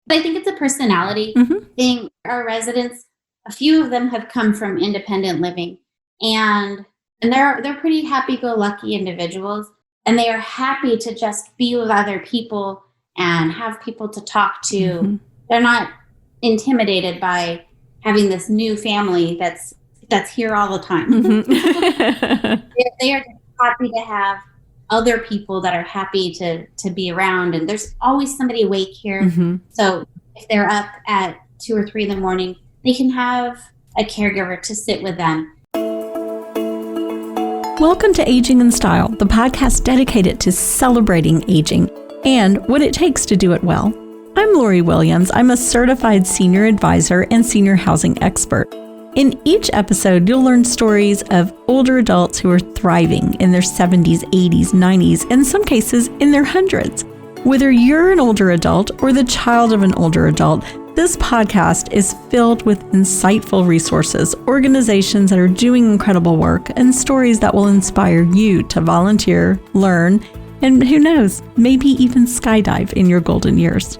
But I think it's a personality thing. Our residents, a few of them have come from independent living, and they're pretty happy-go-lucky individuals, and they are happy to just be with other people and have people to talk to. They're not intimidated by having this new family that's here all the time. They are happy to have other people that are happy to be around, and there's always somebody awake here. So if they're up at 2 or 3 in the morning, they can have a caregiver to sit with them. Welcome to Aging in Style, the podcast dedicated to celebrating aging and what it takes to do it well. I'm Lori Williams. I'm a certified senior advisor and senior housing expert. In each episode, you'll learn stories of older adults who are thriving in their 70s, 80s, 90s, and in some cases in their hundreds. Whether you're an older adult or the child of an older adult, this podcast is filled with insightful resources, organizations that are doing incredible work, and stories that will inspire you to volunteer, learn, and who knows, maybe even skydive in your golden years.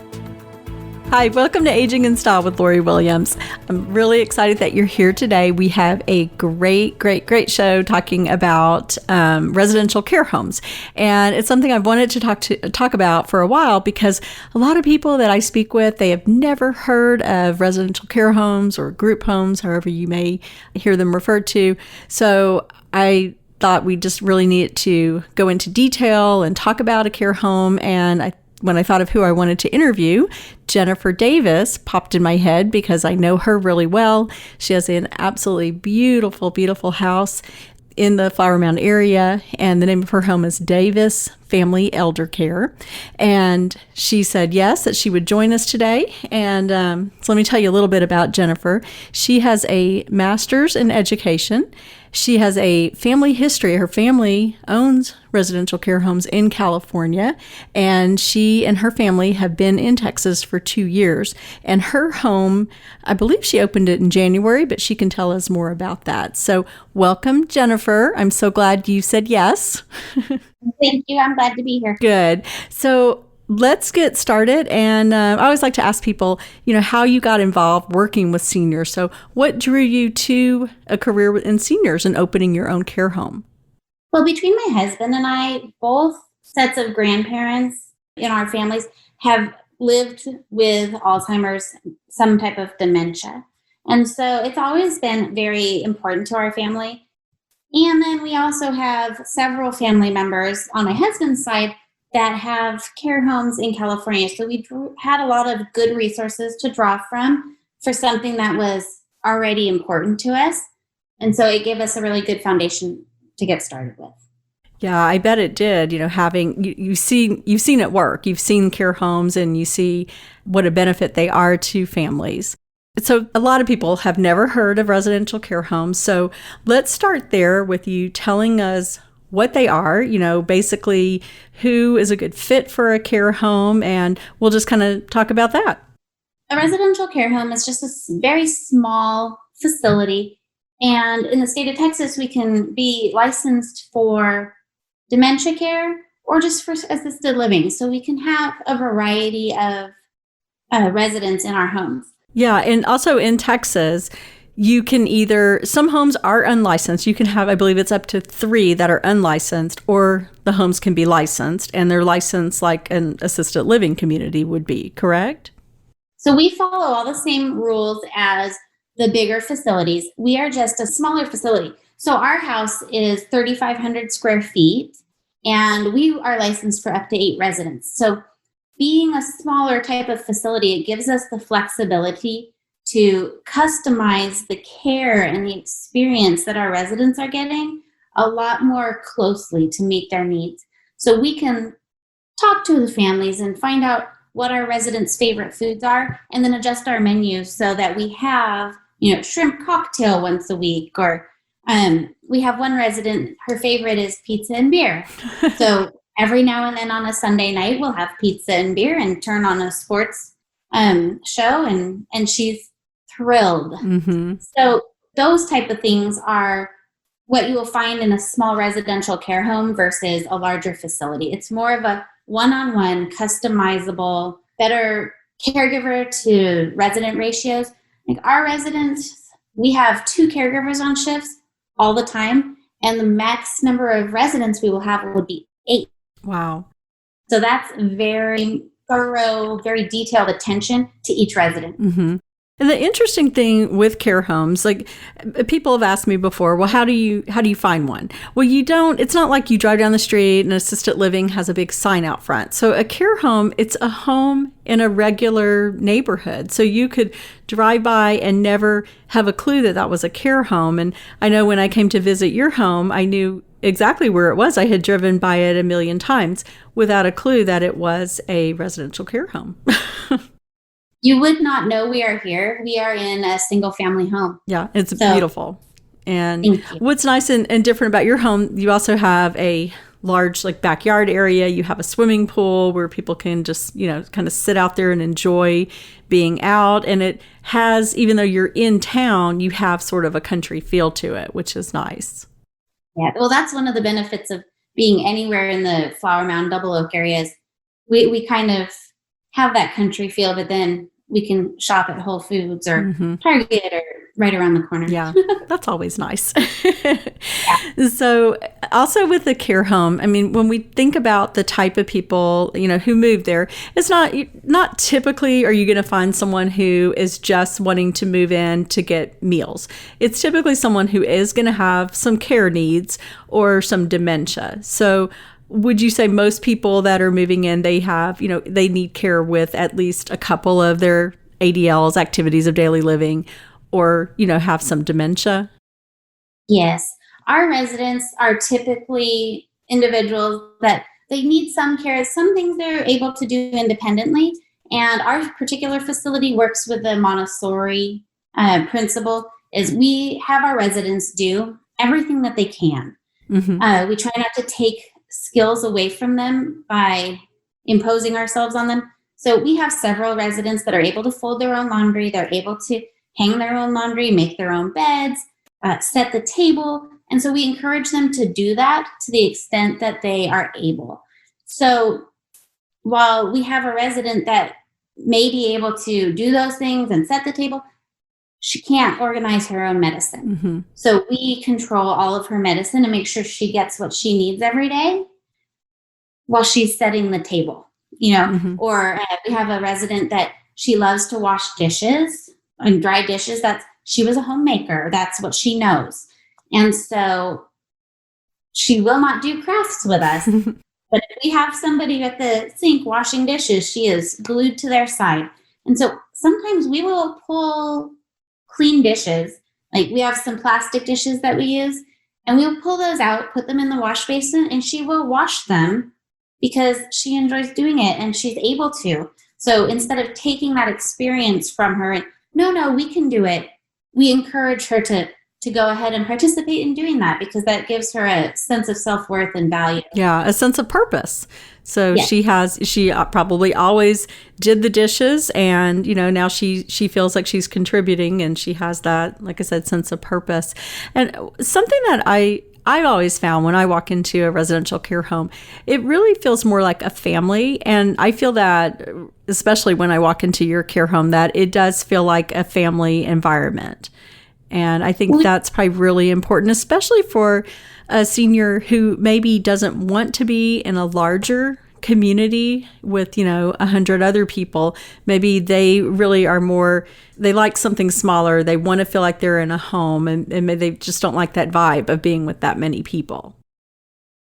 Hi, welcome to Aging in Style with Lori Williams. I'm really excited that you're here today. We have a great show talking about residential care homes. And it's something I've wanted to talk about for a while because a lot of people that I speak with, they have never heard of residential care homes or group homes, however you may hear them referred to. So I thought we just really needed to go into detail and talk about a care home. And when I thought of who I wanted to interview, Jennifer Davis popped in my head because I know her really well. She has an absolutely beautiful house in the Flower Mound area, and the name of her home is Davis Family Elder Care. And she said yes, that she would join us today. And so let me tell you a little bit about Jennifer. She has a master's in education. She has a family history. Her family owns residential care homes in California, and she and her family have been in Texas for 2 years. And her home, I believe she opened it in January, but she can tell us more about that. So welcome, Jennifer. I'm so glad you said yes. Thank you. I'm glad to be here. Good. So let's get started. And I always like to ask people, how you got involved working with seniors. So what drew you to a career in seniors and opening your own care home? Well, between my husband and I, both sets of grandparents in our families have lived with Alzheimer's, some type of dementia. And so it's always been very important to our family. And then we also have several family members on my husband's side that have care homes in California. So we had a lot of good resources to draw from for something that was already important to us. And so it gave us a really good foundation to get started with. Yeah, I bet it did. Having you've seen it work. You've seen care homes and you see what a benefit they are to families. So a lot of people have never heard of residential care homes. So let's start there with you telling us what they are, basically who is a good fit for a care home, and we'll just kind of talk about that. A residential care home is just a very small facility. And in the state of Texas, we can be licensed for dementia care or just for assisted living. So we can have a variety of residents in our homes. Yeah, and also in Texas, you can some homes are unlicensed. You can have, I believe it's up to 3 that are unlicensed, or the homes can be licensed, and they're licensed like an assisted living community would be, correct? So we follow all the same rules as the bigger facilities. We are just a smaller facility. So our house is 3,500 square feet, and we are licensed for up to 8 residents. So being a smaller type of facility, it gives us the flexibility to customize the care and the experience that our residents are getting a lot more closely to meet their needs. So we can talk to the families and find out what our residents' favorite foods are, and then adjust our menus so that we have, shrimp cocktail once a week, or we have one resident, her favorite is pizza and beer. So every now and then on a Sunday night, we'll have pizza and beer and turn on a sports show, and she's thrilled. Mm-hmm. So those type of things are what you will find in a small residential care home versus a larger facility. It's more of a one-on-one, customizable, better caregiver to resident ratios. Like our residents, we have 2 caregivers on shifts all the time, and the max number of residents we will have would be 8. Wow. So that's very thorough, very detailed attention to each resident. Mm-hmm. And the interesting thing with care homes, like people have asked me before, well, how do you find one? Well, it's not like you drive down the street and assisted living has a big sign out front. So a care home, it's a home in a regular neighborhood. So you could drive by and never have a clue that was a care home. And I know when I came to visit your home, I knew exactly where it was. I had driven by it a million times without a clue that it was a residential care home. You would not know we are here. We are in a single family home. Yeah, it's beautiful. And what's nice and different about your home, you also have a large backyard area. You have a swimming pool where people can just, kind of sit out there and enjoy being out. And it has, even though you're in town, you have sort of a country feel to it, which is nice. Yeah, well, that's one of the benefits of being anywhere in the Flower Mound, Double Oak areas. We kind of have that country feel, but then we can shop at Whole Foods or Target or right around the corner. Yeah, that's always nice. Yeah. So also with the care home, I mean, when we think about the type of people, who move there, it's not typically are you going to find someone who is just wanting to move in to get meals. It's typically someone who is going to have some care needs or some dementia. So would you say most people that are moving in, they have, they need care with at least a couple of their ADLs, activities of daily living, or, have some dementia? Yes. Our residents are typically individuals that they need some care. Some things they're able to do independently. And our particular facility works with the Montessori principle is we have our residents do everything that they can. Mm-hmm. We try not to take skills away from them by imposing ourselves on them. So we have several residents that are able to fold their own laundry. They're able to hang their own laundry, make their own beds, set the table. And so we encourage them to do that to the extent that they are able. So while we have a resident that may be able to do those things and set the table, she can't organize her own medicine. Mm-hmm. So we control all of her medicine and make sure she gets what she needs every day while she's setting the table, mm-hmm. Or we have a resident that she loves to wash dishes and dry dishes. She was a homemaker. That's what she knows. And so she will not do crafts with us. But if we have somebody at the sink washing dishes, she is glued to their side. And so sometimes we will pull clean dishes. Like we have some plastic dishes that we use, and we'll pull those out, put them in the wash basin, and she will wash them because she enjoys doing it and she's able to. So instead of taking that experience from her and no, we can do it, we encourage her to go ahead and participate in doing that because that gives her a sense of self-worth and value. Yeah, a sense of purpose. So yes. she probably always did the dishes and, now she feels like she's contributing and she has that, like I said, sense of purpose. And something that I've always found when I walk into a residential care home, it really feels more like a family. And I feel that, especially when I walk into your care home, that it does feel like a family environment. And I think that's probably really important, especially for a senior who maybe doesn't want to be in a larger community with, 100 other people. Maybe they really are more, they like something smaller. They want to feel like they're in a home and maybe they just don't like that vibe of being with that many people.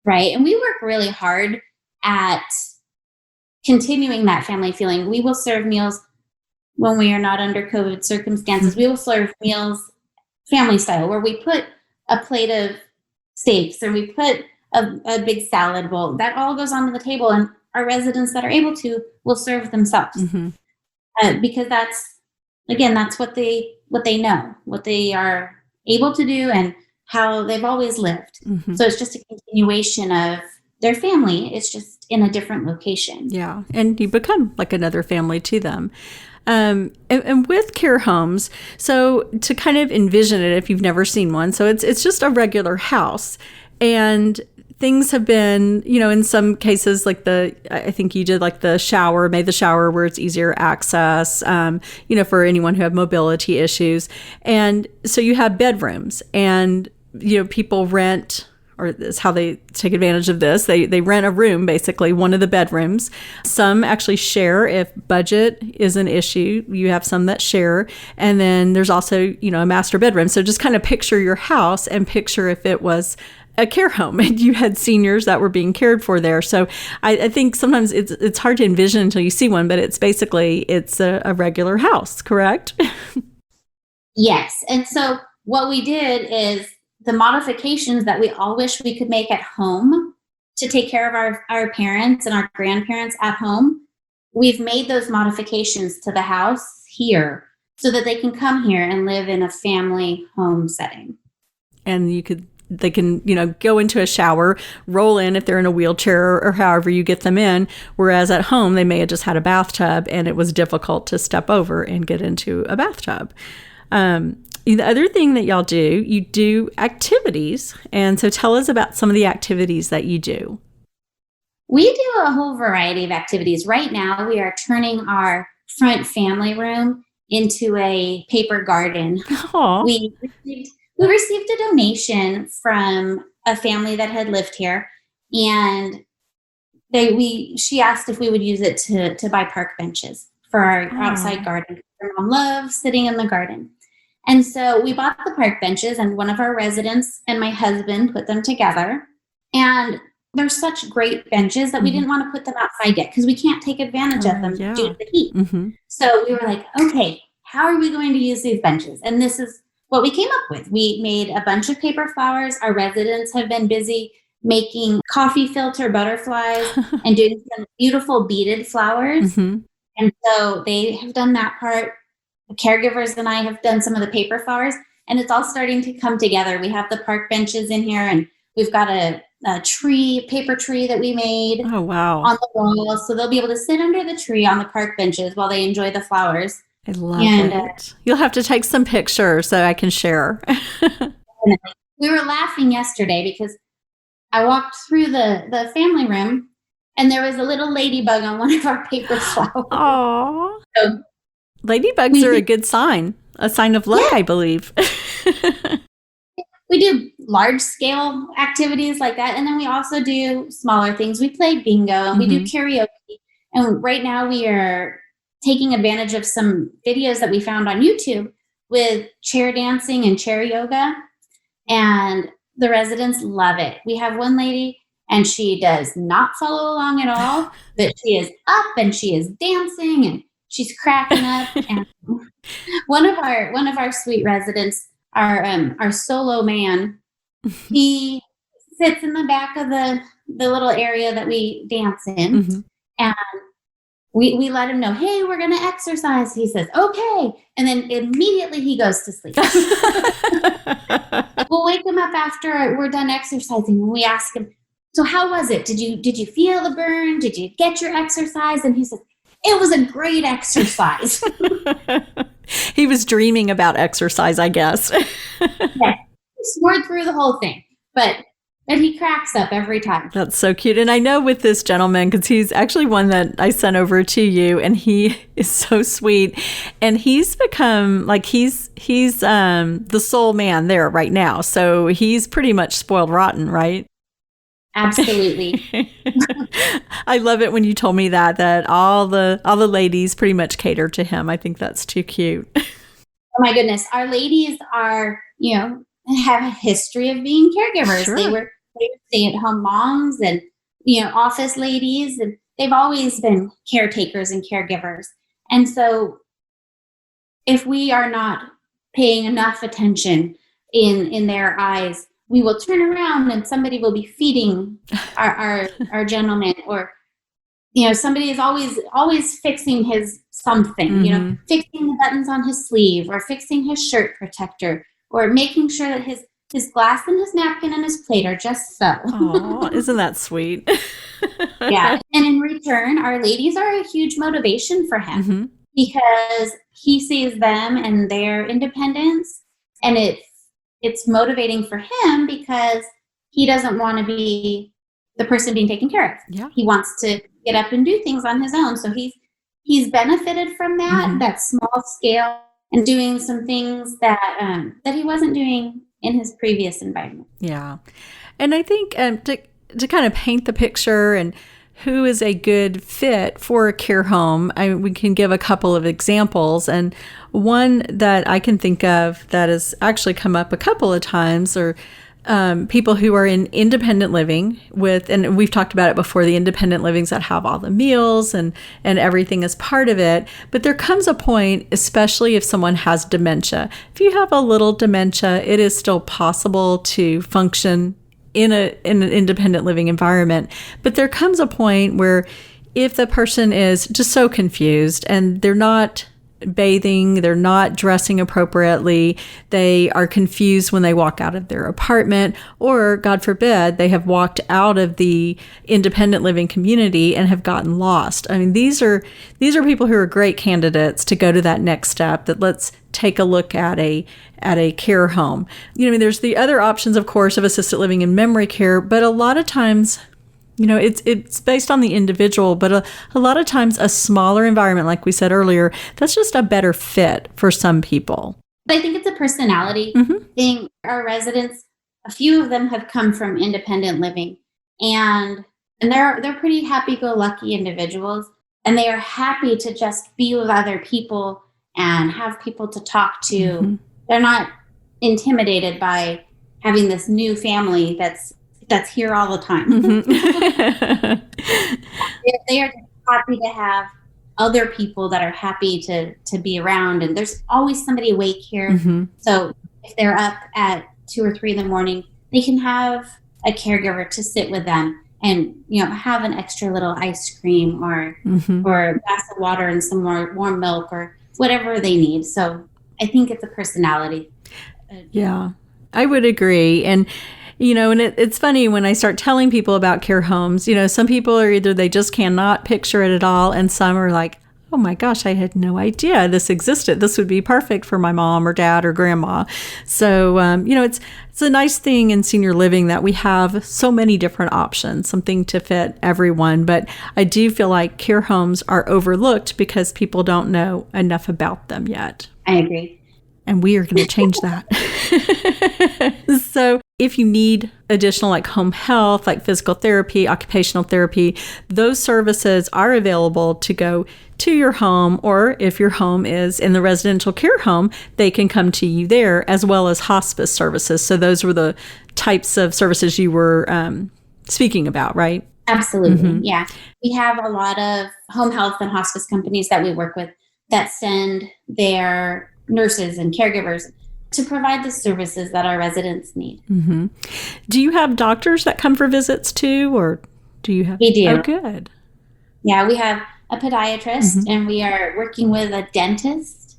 Right. And we work really hard at continuing that family feeling. We will serve meals when we are not under COVID circumstances. We will serve meals family style, where we put a plate of steaks or we put a big salad bowl. That all goes onto the table, and our residents that are able to will serve themselves. Mm-hmm. Because that's what they know, what they are able to do, and how they've always lived. Mm-hmm. So it's just a continuation of their family. It's just in a different location. Yeah, and you become like another family to them. And with care homes, so to kind of envision it, if you've never seen one, so it's just a regular house, and things have been, in some cases, like I think you did like made the shower where it's easier access, for anyone who have mobility issues. And so you have bedrooms and, people rent, or is how they take advantage of this. They rent a room, basically, one of the bedrooms. Some actually share if budget is an issue. You have some that share. And then there's also, a master bedroom. So just kind of picture your house and picture if it was a care home and you had seniors that were being cared for there. So I think sometimes it's hard to envision until you see one, but it's a regular house, correct? Yes. And so what we did is the modifications that we all wish we could make at home to take care of our parents and our grandparents at home, we've made those modifications to the house here so that they can come here and live in a family home setting. And they can, go into a shower, roll in if they're in a wheelchair or however you get them in. Whereas at home, they may have just had a bathtub and it was difficult to step over and get into a bathtub. The other thing that y'all do, you do activities. And so tell us about some of the activities that you do. We do a whole variety of activities. Right now, we are turning our front family room into a paper garden. We received a donation from a family that had lived here, and she asked if we would use it to buy park benches for our outside garden. Her mom loves sitting in the garden. And so we bought the park benches, and one of our residents and my husband put them together. And they're such great benches that we didn't want to put them outside yet because we can't take advantage of them due to the heat. So we were like, okay, how are we going to use these benches? And this is what we came up with. We made a bunch of paper flowers. Our residents have been busy making coffee filter butterflies and doing some beautiful beaded flowers. And so they have done that part. The caregivers and I have done some of the paper flowers, and it's all starting to come together. We have the park benches in here, and we've got a paper tree that we made on the wall. So they'll be able to sit under the tree on the park benches while they enjoy the flowers. I love it. You'll have to take some pictures so I can share. We were laughing yesterday because I walked through the family room and there was a little ladybug on one of our paper flowers. Aww. So ladybugs are a good sign, a sign of luck, I believe. We do large scale activities like that. And then we also do smaller things. We play bingo and we do karaoke. And right now we are taking advantage of some videos that we found on YouTube with chair dancing and chair yoga. And the residents love it. We have one lady and she does not follow along at all, but she is up and she is dancing and she's cracking up. And one of our sweet residents, our solo man, he sits in the back of the little area that we dance in, and we let him know, hey, we're going to exercise. He says, okay. And then immediately he goes to sleep. We'll wake him up after we're done exercising and we ask him, so how was it? Did you feel the burn? Did you get your exercise? And he says, it was a great exercise. He was dreaming about exercise, I guess. Yeah, he snored through the whole thing, but he cracks up every time. That's so cute. And I know with this gentleman, because he's actually one that I sent over to you, and he is so sweet. And he's become like he's the sole man there right now. So he's pretty much spoiled rotten, right? Absolutely. I love it when you told me that all the ladies pretty much cater to him. I think that's too cute. Oh my goodness. Our ladies are, have a history of being caregivers. Sure. They were stay-at-home moms and, office ladies, and they've always been caretakers and caregivers. And so if we are not paying enough attention in their eyes, we will turn around and somebody will be feeding our gentleman, or somebody is always fixing his something, fixing the buttons on his sleeve or fixing his shirt protector or making sure that his glass and his napkin and his plate are just so. Oh, isn't that sweet? Yeah. And in return, our ladies are a huge motivation for him because he sees them and their independence, and it's motivating for him because he doesn't want to be the person being taken care of. Yeah. He wants to get up and do things on his own. So he's benefited from that small scale, and doing some things that he wasn't doing in his previous environment. Yeah. And I think to kind of paint the picture and who is a good fit for a care home, we can give a couple of examples. And one that I can think of that has actually come up a couple of times are people who are in independent living and we've talked about it before, the independent livings that have all the meals and everything as part of it. But there comes a point, especially if someone has dementia. If you have a little dementia, it is still possible to function in an independent living environment. But there comes a point where if the person is just so confused and they're not bathing, they're not dressing appropriately, they are confused when they walk out of their apartment, or God forbid, they have walked out of the independent living community and have gotten lost. I mean, these are people who are great candidates to go to that next step, that let's take a look at a care home. There's the other options, of course, of assisted living and memory care, but a lot of times, it's based on the individual, but a lot of times a smaller environment, like we said earlier, that's just a better fit for some people. I think it's a personality thing. Our residents, a few of them have come from independent living, and they're pretty happy-go-lucky individuals, and they are happy to just be with other people and have people to talk to. They're not intimidated by having this new family that's here all the time. They are happy to have other people that are happy to be around, and there's always somebody awake here. So if they're up at 2 or 3 in the morning, they can have a caregiver to sit with them and have an extra little ice cream or a glass of water and some more warm milk or whatever they need. So I think it's a personality. Yeah, I would agree. And it's funny when I start telling people about care homes, some people are either they just cannot picture it at all, and some are like, oh my gosh, I had no idea this existed. This would be perfect for my mom or dad or grandma. So, it's a nice thing in senior living that we have so many different options, something to fit everyone. But I do feel like care homes are overlooked because people don't know enough about them yet. I agree. And we are going to change that. So if you need additional like home health, like physical therapy, occupational therapy, those services are available to go to your home, or if your home is in the residential care home, they can come to you there, as well as hospice services. So those were the types of services you were speaking about, right? Absolutely. Yeah. We have a lot of home health and hospice companies that we work with that send their nurses and caregivers to provide the services that our residents need. Do you have doctors that come for visits too, or do you have? We do. Oh, good. Yeah, we have a podiatrist, and we are working with a dentist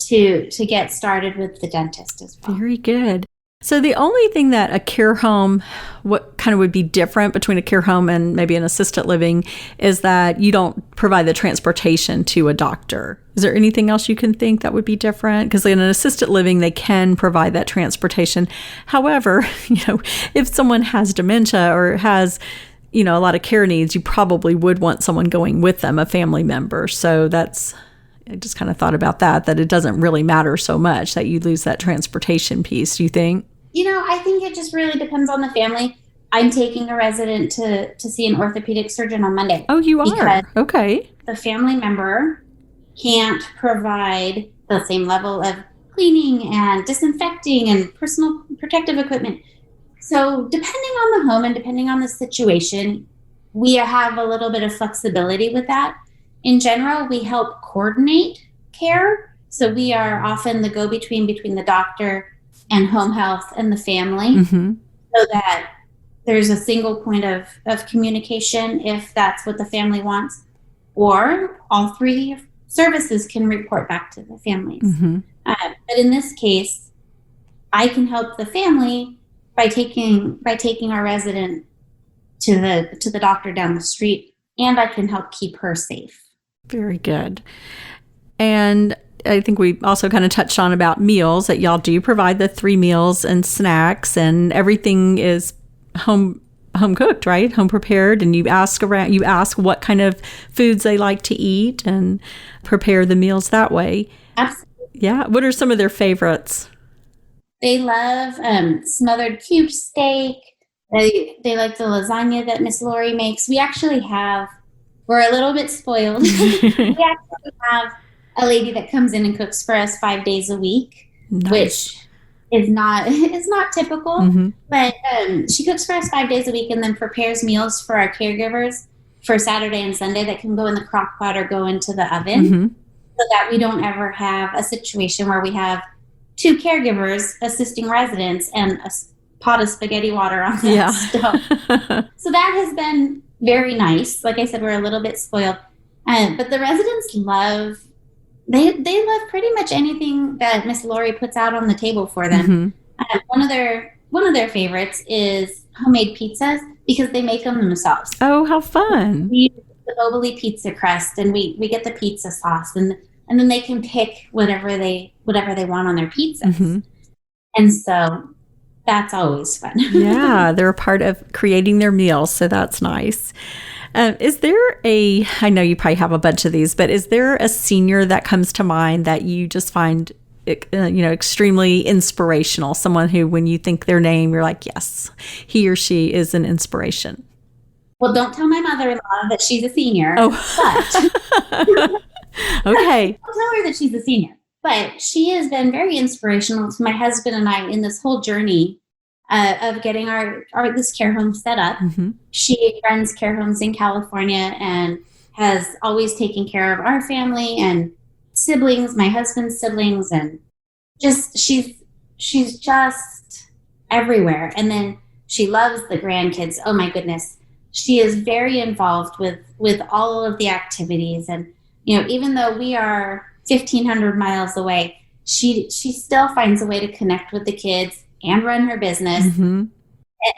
to get started with the dentist as well. Very good. So the only thing that a care home, what kind of would be different between a care home and maybe an assisted living, is that you don't provide the transportation to a doctor. Is there anything else you can think that would be different? Because in an assisted living, they can provide that transportation. However, if someone has dementia or has, a lot of care needs, you probably would want someone going with them, a family member. So I just kind of thought about that it doesn't really matter so much that you lose that transportation piece. Do you think? I think it just really depends on the family. I'm taking a resident to see an orthopedic surgeon on Monday. Oh, you are? Okay. The family member can't provide the same level of cleaning and disinfecting and personal protective equipment. So depending on the home and depending on the situation, we have a little bit of flexibility with that. In general, we help coordinate care. So we are often the go-between between the doctor and home health and the family, so that there's a single point of communication if that's what the family wants, or all 3 services can report back to the families. But in this case, I can help the family by taking our resident to the doctor down the street, and I can help keep her safe. Very good. And I think we also kind of touched on about meals, that y'all do provide the 3 meals and snacks, and everything is home cooked, right? Home prepared, and you ask what kind of foods they like to eat and prepare the meals that way. Absolutely. Yeah. What are some of their favorites? They love smothered cube steak. They like the lasagna that Miss Lori makes. We're a little bit spoiled. We actually have a lady that comes in and cooks for us 5 days a week, Nice. which is not typical. Mm-hmm. But she cooks for us 5 days a week and then prepares meals for our caregivers for Saturday and Sunday that can go in the crock pot or go into the oven, Mm-hmm. so that we don't ever have a situation where we have 2 caregivers assisting residents and a pot of spaghetti water on that stove. So that has been very nice. Like I said, we're a little bit spoiled. But the residents they love pretty much anything that Miss Lori puts out on the table for them. Mm-hmm. One of their favorites is homemade pizzas because they make them themselves. Oh, how fun. We use the Oboli pizza crust, and we get the pizza sauce, and then they can pick whatever they want on their pizzas. Mm-hmm. And so that's always fun. Yeah, they're a part of creating their meals, so that's nice. Is there I know you probably have a bunch of these, but is there a senior that comes to mind that you just find, extremely inspirational? Someone who, when you think their name, you're like, yes, he or she is an inspiration. Well, don't tell my mother-in-law that she's a senior. Oh, but okay. I'll tell her that she's a senior. But she has been very inspirational to my husband and I in this whole journey of getting our this care home set up. Mm-hmm. She runs care homes in California and has always taken care of our family and siblings, my husband's siblings, and just she's just everywhere. And then she loves the grandkids. Oh my goodness. She is very involved with all of the activities. And, even though we are 1,500 miles away, she still finds a way to connect with the kids and run her business. Mm-hmm.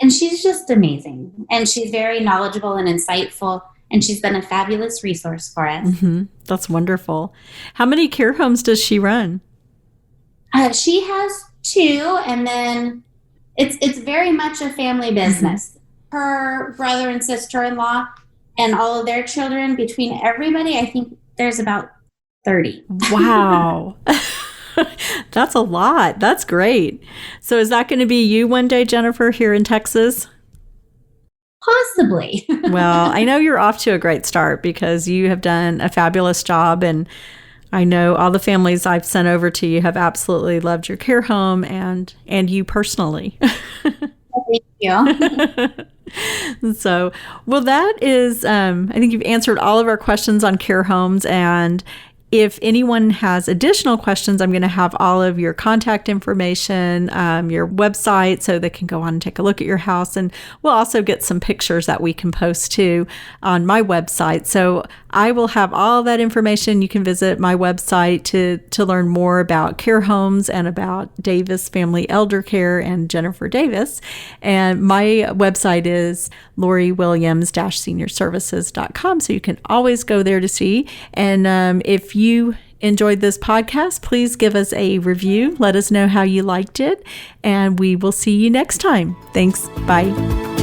And she's just amazing. And she's very knowledgeable and insightful. And she's been a fabulous resource for us. Mm-hmm. That's wonderful. How many care homes does she run? She has 2, and then it's very much a family business. Mm-hmm. Her brother and sister-in-law and all of their children, between everybody, I think there's about 30. Wow. That's a lot. That's great. So is that going to be you one day, Jennifer, here in Texas? Possibly. Well, I know you're off to a great start because you have done a fabulous job, and I know all the families I've sent over to you have absolutely loved your care home and you personally. Thank you. So, well, that is, I think you've answered all of our questions on care homes. And if anyone has additional questions, I'm going to have all of your contact information, your website, so they can go on and take a look at your house. And we'll also get some pictures that we can post too on my website. So I will have all that information. You can visit my website to learn more about care homes and about Davis Family Elder Care and Jennifer Davis. And my website is loriwilliams-seniorservices.com. So you can always go there to see. And if you enjoyed this podcast, please give us a review. Let us know how you liked it. And we will see you next time. Thanks. Bye.